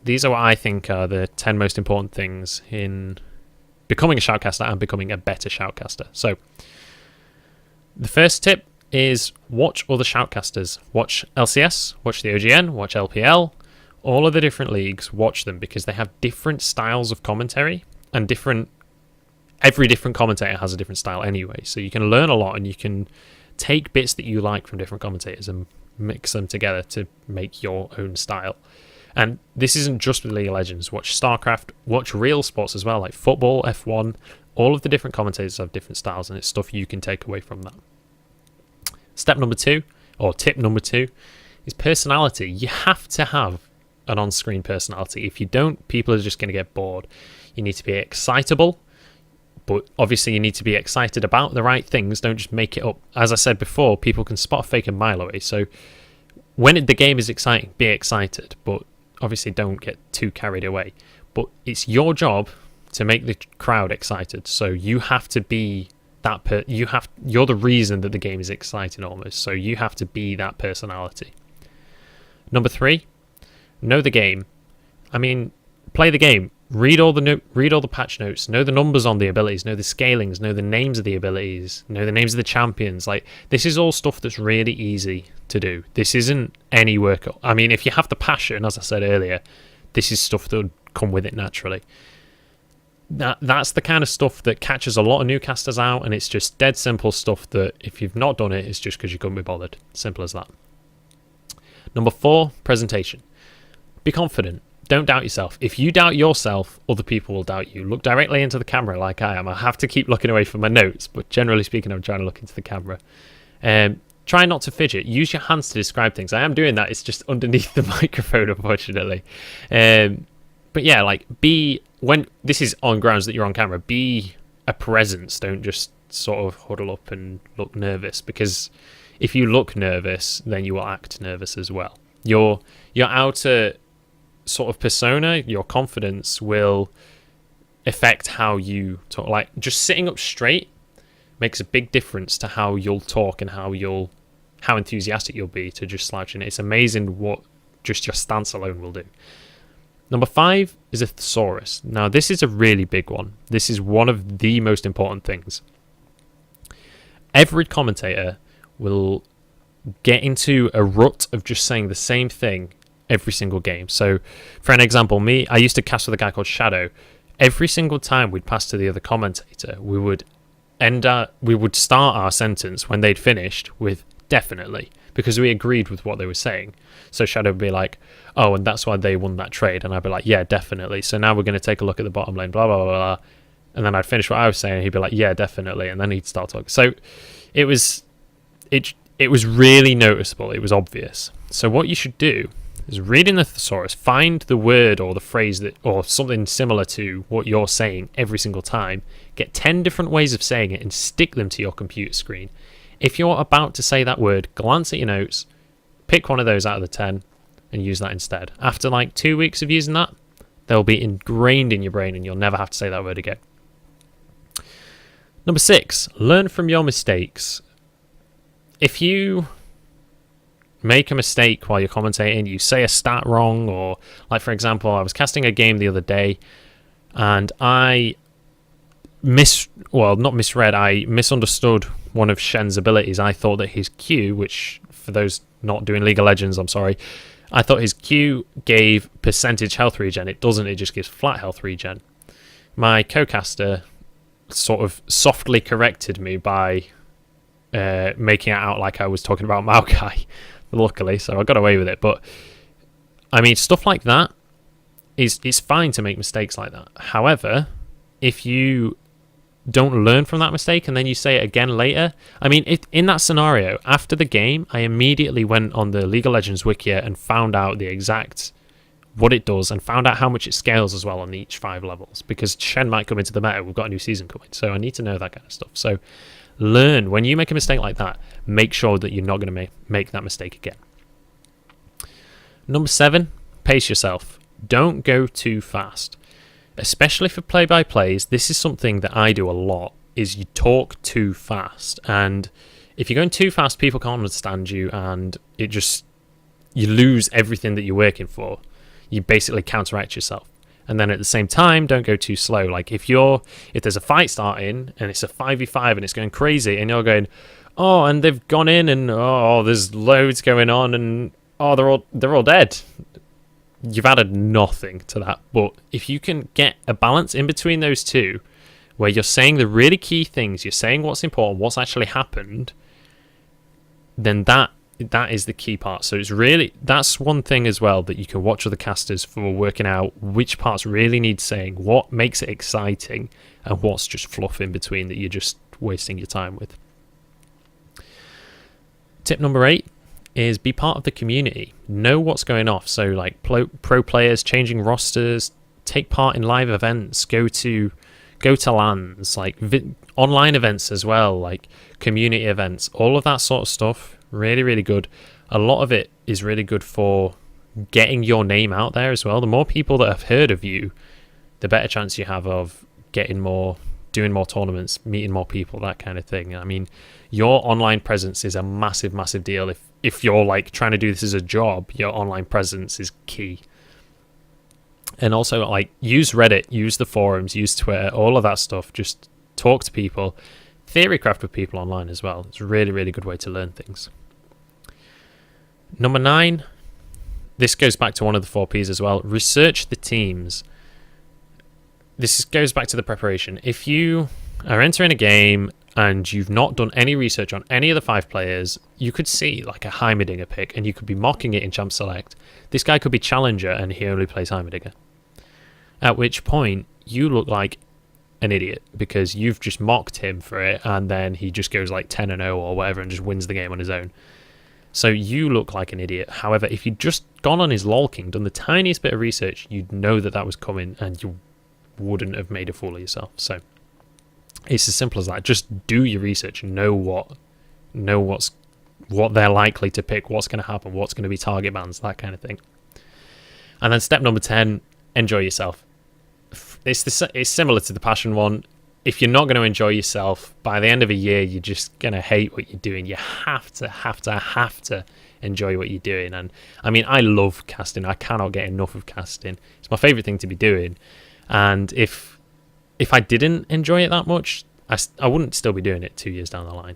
these are what I think are the 10 most important things in becoming a shoutcaster and becoming a better shoutcaster. So the first tip is watch other shoutcasters. Watch LCS, watch the OGN, watch LPL, all of the different leagues, watch them because they have different styles of commentary and every different commentator has a different style anyway. So you can learn a lot and you can take bits that you like from different commentators and mix them together to make your own style. And this isn't just with League of Legends. Watch StarCraft, watch real sports as well, like football, F1. All of the different commentators have different styles and it's stuff you can take away from that. Tip number 2 is personality. You have to have an on-screen personality. If you don't, people are just going to get bored. You need to be excitable, but obviously you need to be excited about the right things. Don't just make it up. As I said before, people can spot a fake a mile away. So when the game is exciting, be excited, but obviously don't get too carried away. But it's your job to make the crowd excited. So you have to be you're the reason that the game is exciting almost. So you have to be that personality. Number 3, know the game. I mean, play the game. Read all the patch notes. Know the numbers on the abilities. Know the scalings. Know the names of the abilities. Know the names of the champions. Like, this is all stuff that's really easy to do. This isn't any work. I mean, if you have the passion, as I said earlier, this is stuff that would come with it naturally. That's the kind of stuff that catches a lot of new casters out, and it's just dead simple stuff that if you've not done it, it's just because you couldn't be bothered. Simple as that. Number 4, presentation. Be confident. Don't doubt yourself. If you doubt yourself, other people will doubt you. Look directly into the camera like I am. I have to keep looking away from my notes, but generally speaking, I'm trying to look into the camera. Try not to fidget. Use your hands to describe things. I am doing that. It's just underneath the microphone, unfortunately. But yeah, like, when this is on grounds that you're on camera, be a presence. Don't just sort of huddle up and look nervous, because if you look nervous, then you will act nervous as well. Your outer sort of persona, your confidence will affect how you talk. Like, just sitting up straight makes a big difference to how you'll talk and how enthusiastic you'll be to just slouching. It's amazing what just your stance alone will do. Number 5 is a thesaurus. Now, this is a really big one. This is one of the most important things. Every commentator will get into a rut of just saying the same thing every single game. So, for an example, I used to cast with a guy called Shadow. Every single time we'd pass to the other commentator, we would start our sentence when they'd finished with definitely, because we agreed with what they were saying. So Shadow would be like, oh, and that's why they won that trade. And I'd be like, yeah, definitely. So now we're going to take a look at the bottom lane, blah, blah, blah, blah. And then I'd finish what I was saying, and he'd be like, yeah, definitely. And then he'd start talking. So it was really noticeable. It was obvious. So what you should do is read in the thesaurus, find the word or the phrase or something similar to what you're saying every single time. Get 10 different ways of saying it and stick them to your computer screen. If you're about to say that word, glance at your notes, pick one of those out of the 10 and use that instead. After like 2 weeks of using that, they'll be ingrained in your brain and you'll never have to say that word again. Number 6, learn from your mistakes. If you make a mistake while you're commentating, you say a stat wrong, or like, for example, I was casting a game the other day and I misunderstood one of Shen's abilities. I thought that his Q, which for those not doing League of Legends, I'm sorry, I thought his Q gave percentage health regen. It doesn't, it just gives flat health regen. My co-caster sort of softly corrected me by making it out like I was talking about Maokai, luckily, so I got away with it. But I mean, stuff like that it's fine to make mistakes like that. However, if you don't learn from that mistake and then you say it again later, I mean, in that scenario, after the game, I immediately went on the League of Legends wiki and found out the exact what it does and found out how much it scales as well on each 5 levels, because Shen might come into the meta. We've got a new season coming, so I need to know that kind of stuff. So learn. When you make a mistake like that, make sure that you're not going to make that mistake again. Number 7, pace yourself. Don't go too fast. Especially for play-by-plays, this is something that I do a lot, is you talk too fast. And if you're going too fast, people can't understand you, and you lose everything that you're working for. you basically counteract yourself. And then at the same time, don't go too slow. Like if there's a fight starting and it's a 5v5 and it's going crazy and you're going, oh, and they've gone in and oh, there's loads going on and oh, they're all dead. You've added nothing to that. But if you can get a balance in between those two, where you're saying the really key things, you're saying what's important, what's actually happened, then that is the key part. So that's one thing as well that you can watch other casters for, working out which parts really need saying, what makes it exciting, and what's just fluff in between that you're just wasting your time with. Tip number 8 is be part of the community. Know what's going off. So like pro players changing rosters, take part in live events, go to LANs, like online events as well, like community events, all of that sort of stuff. Really, really good. A lot of it is really good for getting your name out there as well. The more people that have heard of you, the better chance you have of doing more tournaments, meeting more people, that kind of thing. I mean, your online presence is a massive, massive deal. If you're like trying to do this as a job, your online presence is key. And also, like, use Reddit, use the forums, use Twitter, all of that stuff. Just talk to people, theorycraft with people online as well. It's a really, really good way to learn things. Number 9, this goes back to one of the 4 Ps as well. Research the teams. This goes back to the preparation. If you are entering a game and you've not done any research on any of the 5 players, you could see like a Heimerdinger pick and you could be mocking it in Champ Select. This guy could be Challenger and he only plays Heimerdinger. At which point, you look like an idiot because you've just mocked him for it and then he just goes like 10-0 or whatever and just wins the game on his own. So you look like an idiot. However, if you'd just gone on his LoL King, done the tiniest bit of research, you'd know that was coming and you wouldn't have made a fool of yourself. So it's as simple as that. Just do your research, know what they're likely to pick, what's going to happen, what's going to be target bans, that kind of thing. And then step number 10, enjoy yourself. It's similar to the passion one. If you're not going to enjoy yourself, by the end of a year, you're just going to hate what you're doing. You have to enjoy what you're doing. And I mean, I love casting. I cannot get enough of casting. It's my favorite thing to be doing. And if I didn't enjoy it that much, I wouldn't still be doing it 2 years down the line.